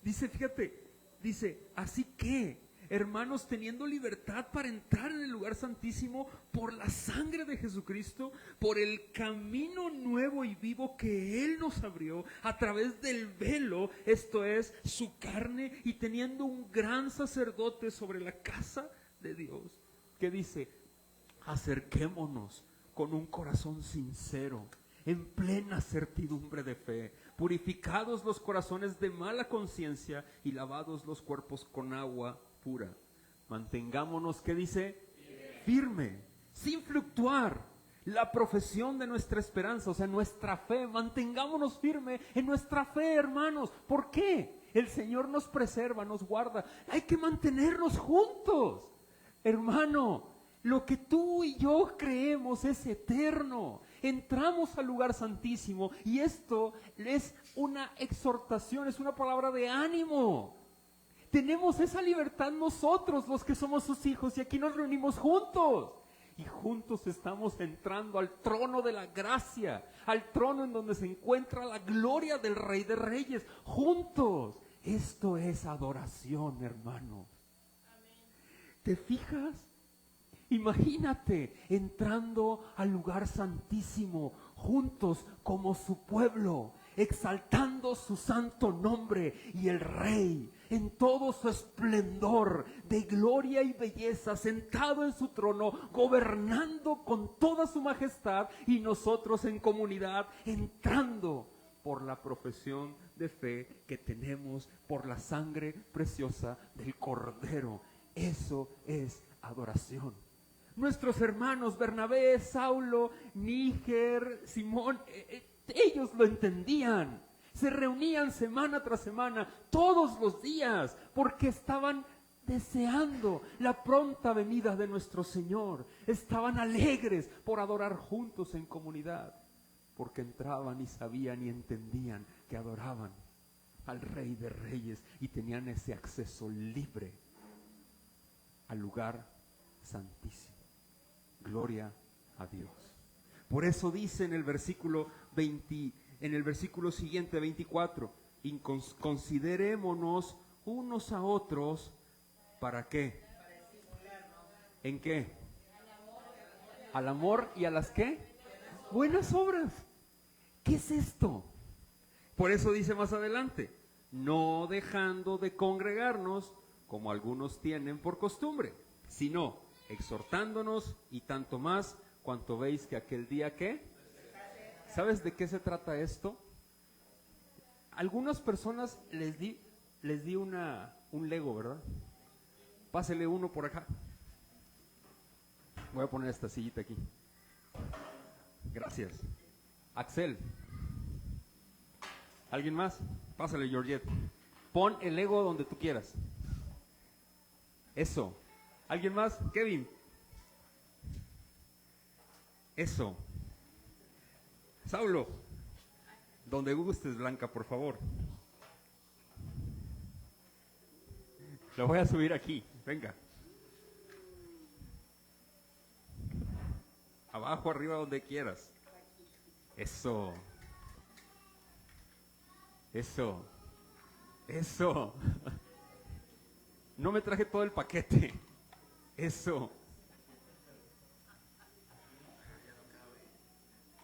Dice, fíjate, dice, así que, hermanos, teniendo libertad para entrar en el lugar santísimo por la sangre de Jesucristo, por el camino nuevo y vivo que Él nos abrió a través del velo, esto es, su carne, y teniendo un gran sacerdote sobre la casa de Dios, que dice, acerquémonos con un corazón sincero, en plena certidumbre de fe, purificados los corazones de mala conciencia y lavados los cuerpos con agua pura. Mantengámonos, ¿qué dice? Firme, sin fluctuar, la profesión de nuestra esperanza, o sea, nuestra fe. Mantengámonos firme en nuestra fe, hermanos. ¿Por qué? El Señor nos preserva, nos guarda. Hay que mantenernos juntos. Hermano, Lo que tú y yo creemos es eterno. Entramos al lugar santísimo y esto es una exhortación, es una palabra de ánimo. Tenemos esa libertad nosotros, los que somos sus hijos, y aquí nos reunimos juntos. Y juntos estamos entrando al trono de la gracia, al trono en donde se encuentra la gloria del Rey de Reyes. Juntos. Esto es adoración, hermano. ¿Te fijas? Imagínate entrando al lugar santísimo, juntos como su pueblo, exaltando su santo nombre, y el Rey en todo su esplendor de gloria y belleza, sentado en su trono, gobernando con toda su majestad, y nosotros en comunidad entrando por la profesión de fe que tenemos por la sangre preciosa del Cordero. Eso es adoración. Nuestros hermanos Bernabé, Saulo, Níger, Simón, ellos lo entendían. Se reunían semana tras semana, todos los días, porque estaban deseando la pronta venida de nuestro Señor. Estaban alegres por adorar juntos en comunidad, porque entraban y sabían y entendían que adoraban al Rey de Reyes y tenían ese acceso libre al lugar santísimo. Gloria a Dios. Por eso dice en el versículo siguiente, 24, considerémonos unos a otros, ¿para qué? ¿En qué? Al amor y a las ¿qué? Buenas obras. ¿Qué es esto? Por eso dice más adelante, no dejando de congregarnos como algunos tienen por costumbre, sino exhortándonos, y tanto más cuanto veis que aquel día ¿qué? ¿Sabes de qué se trata esto? Algunas personas les di un Lego, ¿verdad? Pásele uno por acá. Voy a poner esta sillita aquí. Gracias. Axel. ¿Alguien más? Pásale, Georgette. Pon el Lego donde tú quieras. Eso. ¿Alguien más? Kevin. Eso. Saulo. Donde gustes, Blanca, por favor. Lo voy a subir aquí. Venga. Abajo, arriba, donde quieras. Eso. Eso. Eso. No me traje todo el paquete. Eso.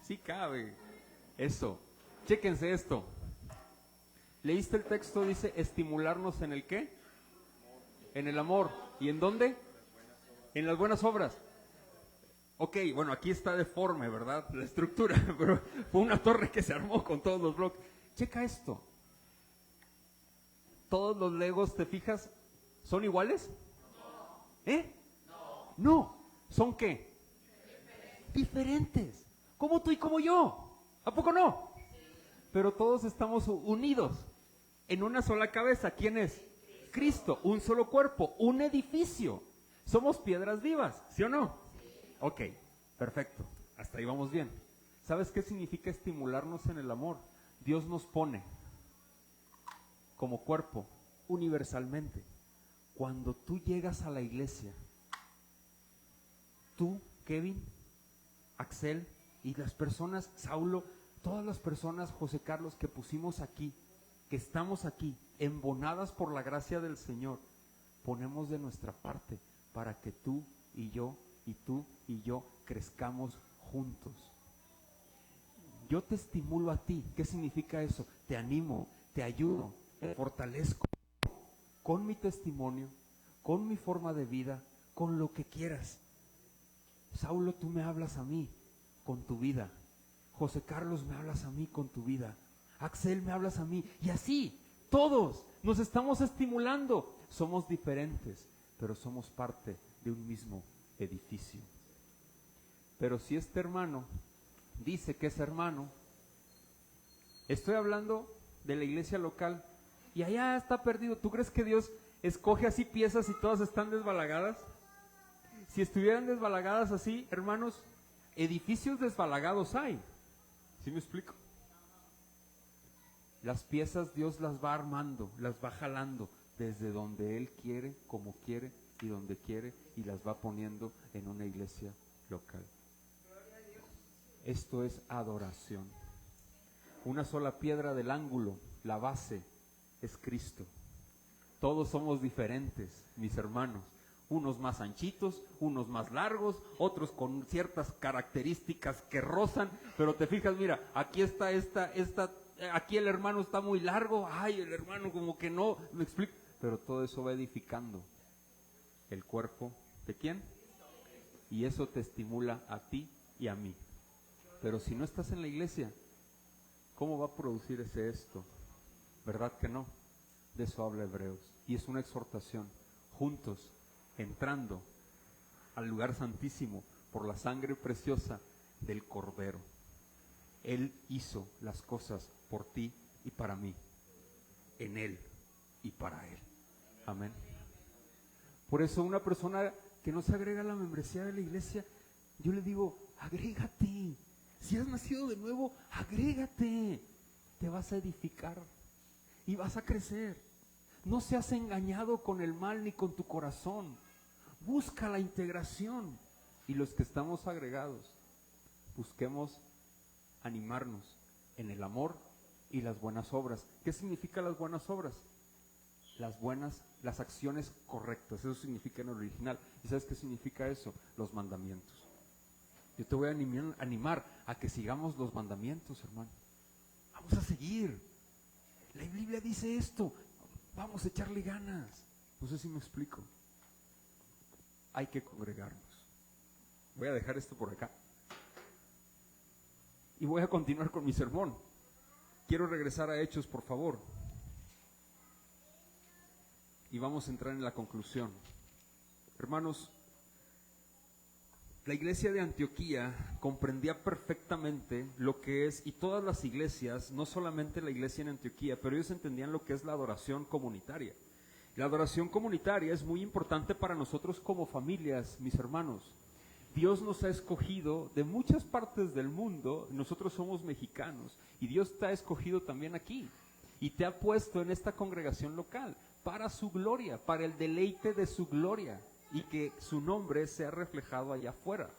Sí cabe. Eso. Chéquense esto. ¿Leíste el texto? Dice estimularnos en el ¿qué? En el amor. ¿Y en dónde? En las buenas obras. Ok, bueno, aquí está deforme, ¿verdad? La estructura, pero fue una torre que se armó con todos los bloques. Checa esto. Todos los Legos, ¿te fijas? ¿Son iguales? ¿Eh? No. ¿Son qué? Diferentes. Como tú y como yo. ¿A poco no? Pero todos estamos unidos en una sola cabeza. ¿Quién es? Cristo. Un solo cuerpo, un edificio. Somos piedras vivas, ¿sí o no? Ok, perfecto. Hasta ahí vamos bien. ¿Sabes qué significa estimularnos en el amor? Dios nos pone como cuerpo universalmente. Cuando tú llegas a la iglesia, tú, Kevin, Axel y las personas, Saulo, todas las personas, José Carlos, que pusimos aquí, que estamos aquí, embonadas por la gracia del Señor, ponemos de nuestra parte para que tú y yo crezcamos juntos. Yo te estimulo a ti. ¿Qué significa eso? Te animo, te ayudo, te fortalezco con mi testimonio, con mi forma de vida, con lo que quieras. Saulo, tú me hablas a mí con tu vida. José Carlos, me hablas a mí con tu vida. Axel, me hablas a mí. Y así, todos nos estamos estimulando. Somos diferentes, pero somos parte de un mismo edificio. Pero si este hermano dice que es hermano, estoy hablando de la iglesia local, y allá está perdido. ¿Tú crees que Dios escoge así piezas y todas están desbalagadas? Si estuvieran desbalagadas así, hermanos, edificios desbalagados hay. ¿Sí me explico? Las piezas Dios las va armando, las va jalando desde donde Él quiere, como quiere y donde quiere, y las va poniendo en una iglesia local. Esto es adoración. Una sola piedra del ángulo, la base, es Cristo. Todos somos diferentes, mis hermanos. Unos más anchitos, unos más largos, otros con ciertas características que rozan, pero te fijas, mira, aquí está aquí el hermano está muy largo, ay, el hermano como que no, me explico, pero todo eso va edificando el cuerpo ¿de quién? Y eso te estimula a ti y a mí. Pero si no estás en la iglesia, ¿cómo va a producirse esto? ¿Verdad que no? De eso habla Hebreos. Y es una exhortación, juntos, entrando al lugar santísimo por la sangre preciosa del Cordero. Él hizo las cosas por ti y para mí, en Él y para Él. Amén. Por eso una persona que no se agrega a la membresía de la iglesia, yo le digo, agrégate. Si has nacido de nuevo, agrégate. Te vas a edificar y vas a crecer. No seas engañado con el mal ni con tu corazón. Busca la integración. Y los que estamos agregados, busquemos animarnos en el amor y las buenas obras. ¿Qué significa las buenas obras? Las acciones correctas. Eso significa en el original. ¿Y sabes qué significa eso? Los mandamientos. Yo te voy a animar a que sigamos los mandamientos, hermano. Vamos a seguir. La Biblia dice esto. Vamos a echarle ganas. No sé si me explico. Hay que congregarnos. Voy a dejar esto por acá. Y voy a continuar con mi sermón. Quiero regresar a Hechos, por favor. Y vamos a entrar en la conclusión. Hermanos, la iglesia de Antioquía comprendía perfectamente lo que es, y todas las iglesias, no solamente la iglesia en Antioquía, pero ellos entendían lo que es la adoración comunitaria. La adoración comunitaria es muy importante para nosotros como familias, mis hermanos. Dios nos ha escogido de muchas partes del mundo, nosotros somos mexicanos, y Dios te ha escogido también aquí, y te ha puesto en esta congregación local, para su gloria, para el deleite de su gloria, y que su nombre sea reflejado allá afuera.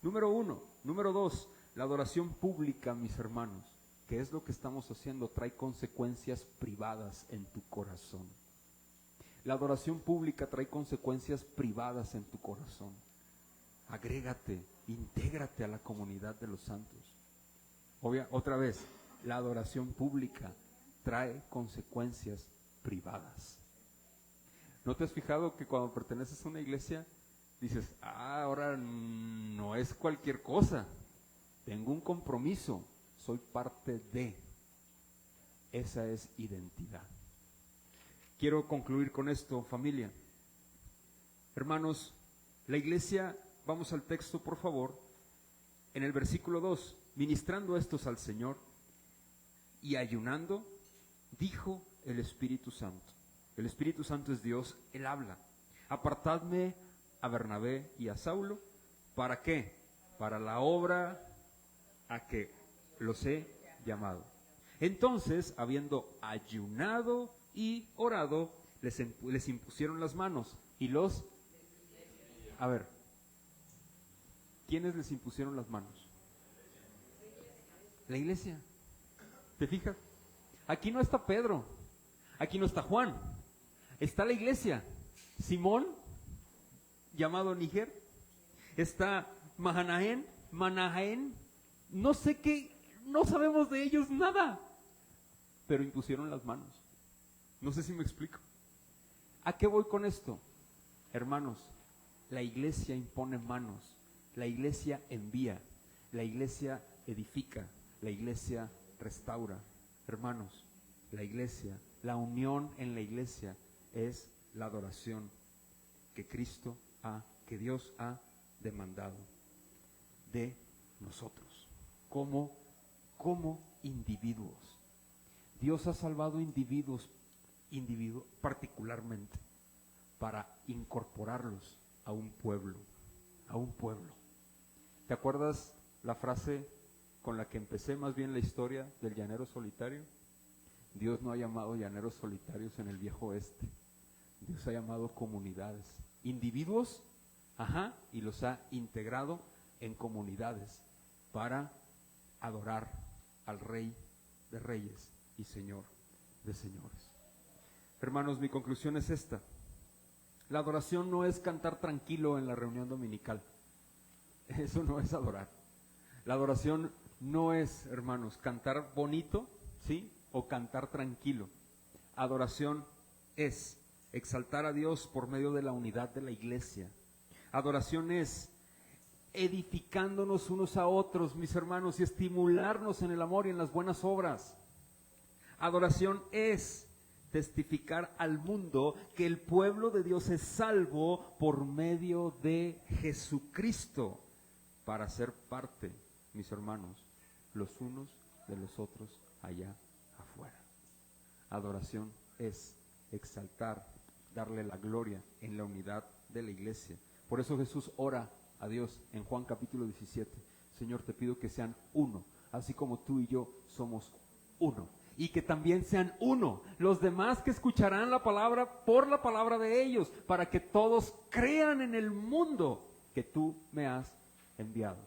Número 1. Número 2, la adoración pública, mis hermanos, que es lo que estamos haciendo, trae consecuencias privadas en tu corazón. La adoración pública trae consecuencias privadas en tu corazón. Agrégate, intégrate a la comunidad de los santos. Otra vez, la adoración pública trae consecuencias privadas. ¿No te has fijado que cuando perteneces a una iglesia dices, ahora no es cualquier cosa, tengo un compromiso, soy parte de? Esa es identidad. Quiero concluir con esto, familia. Hermanos, la iglesia, vamos al texto por favor, en el versículo 2, ministrando estos al Señor y ayunando, dijo el Espíritu Santo. El Espíritu Santo es Dios, Él habla. Apartadme a Bernabé y a Saulo, ¿para qué? Para la obra a que los he llamado. Entonces, habiendo ayunado y orado, les impusieron las manos y los... A ver, ¿quiénes les impusieron las manos? La iglesia. ¿Te fijas? Aquí no está Pedro, aquí no está Juan, está la iglesia. Simón, llamado Níger, está Manaén, no sé qué, no sabemos de ellos nada, pero impusieron las manos. No sé si me explico. ¿A qué voy con esto? Hermanos, la iglesia impone manos, la iglesia envía, la iglesia edifica, la iglesia restaura. Hermanos, la iglesia, la unión en la iglesia es la adoración que que Dios ha demandado de nosotros como individuos. Dios ha salvado individuos particularmente para incorporarlos a un pueblo. a un pueblo. ¿Te acuerdas la frase con la que empecé más bien la historia del llanero solitario? Dios no ha llamado llaneros solitarios en el viejo oeste. Dios ha llamado comunidades, individuos, y los ha integrado en comunidades para adorar al Rey de Reyes y Señor de Señores. Hermanos, mi conclusión es esta: la adoración no es cantar tranquilo en la reunión dominical. Eso no es adorar. La adoración no es, hermanos, cantar bonito, ¿sí? O cantar tranquilo. Adoración es exaltar a Dios por medio de la unidad de la iglesia. Adoración es edificándonos unos a otros, mis hermanos, y estimularnos en el amor y en las buenas obras. Adoración es testificar al mundo que el pueblo de Dios es salvo por medio de Jesucristo, para ser parte, mis hermanos, los unos de los otros allá afuera. Adoración es exaltar, darle la gloria en la unidad de la iglesia. Por eso Jesús ora a Dios en Juan capítulo 17. Señor, te pido que sean uno, así como tú y yo somos uno. Y que también sean uno los demás que escucharán la palabra por la palabra de ellos, para que todos crean en el mundo que tú me has enviado.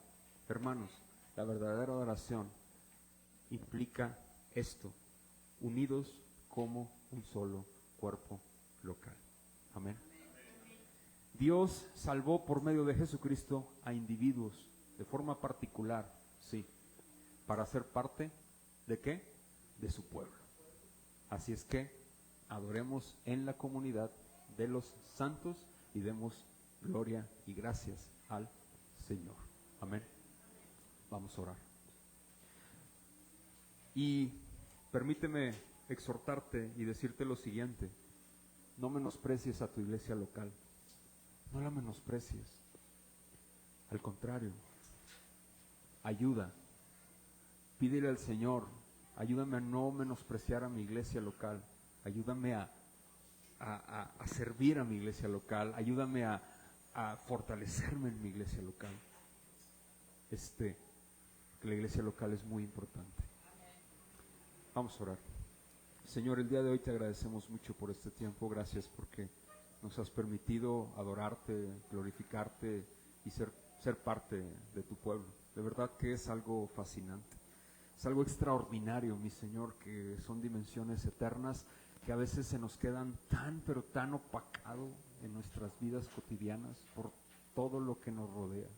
Hermanos, la verdadera adoración implica esto: unidos como un solo cuerpo local. Amén. Dios salvó por medio de Jesucristo a individuos de forma particular, sí, para ser parte ¿de qué? De su pueblo. Así es que adoremos en la comunidad de los santos y demos gloria y gracias al Señor. Amén. Vamos a orar. Y permíteme exhortarte y decirte lo siguiente: no menosprecies a tu iglesia local. No la menosprecies. Al contrario, ayuda. Pídele al Señor: ayúdame a no menospreciar a mi iglesia local. Ayúdame a servir a mi iglesia local. Ayúdame a fortalecerme en mi iglesia local. Que la iglesia local es muy importante. Vamos a orar. Señor, el día de hoy te agradecemos mucho por este tiempo. Gracias porque nos has permitido adorarte, glorificarte y ser parte de tu pueblo. De verdad que es algo fascinante. Es algo extraordinario, mi Señor, que son dimensiones eternas que a veces se nos quedan pero tan opacado en nuestras vidas cotidianas por todo lo que nos rodea.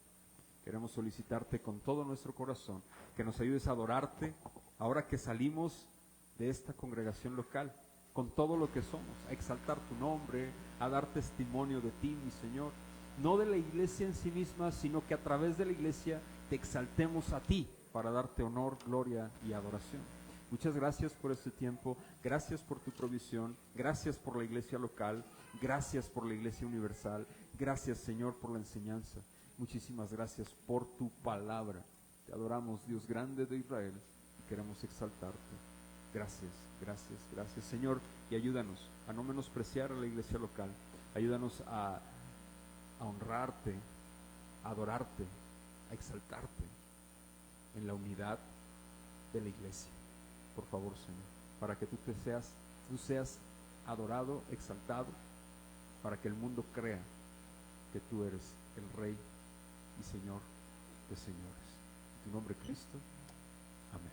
Queremos solicitarte con todo nuestro corazón que nos ayudes a adorarte ahora que salimos de esta congregación local, con todo lo que somos, a exaltar tu nombre, a dar testimonio de ti, mi Señor, no de la iglesia en sí misma, sino que a través de la iglesia te exaltemos a ti para darte honor, gloria y adoración. Muchas gracias por este tiempo, gracias por tu provisión, gracias por la iglesia local, gracias por la iglesia universal, gracias, Señor, por la enseñanza. Muchísimas gracias por tu palabra. Te adoramos, Dios grande de Israel, y queremos exaltarte. Gracias, gracias, gracias, Señor, y ayúdanos a no menospreciar a la iglesia local. Ayúdanos a honrarte, a adorarte, a exaltarte en la unidad de la iglesia. Por favor, Señor, para que tú seas adorado, exaltado, para que el mundo crea que tú eres el Rey y Señor de señores. En tu nombre, Cristo. Amén.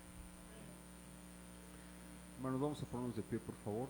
Hermanos, vamos a ponernos de pie, por favor.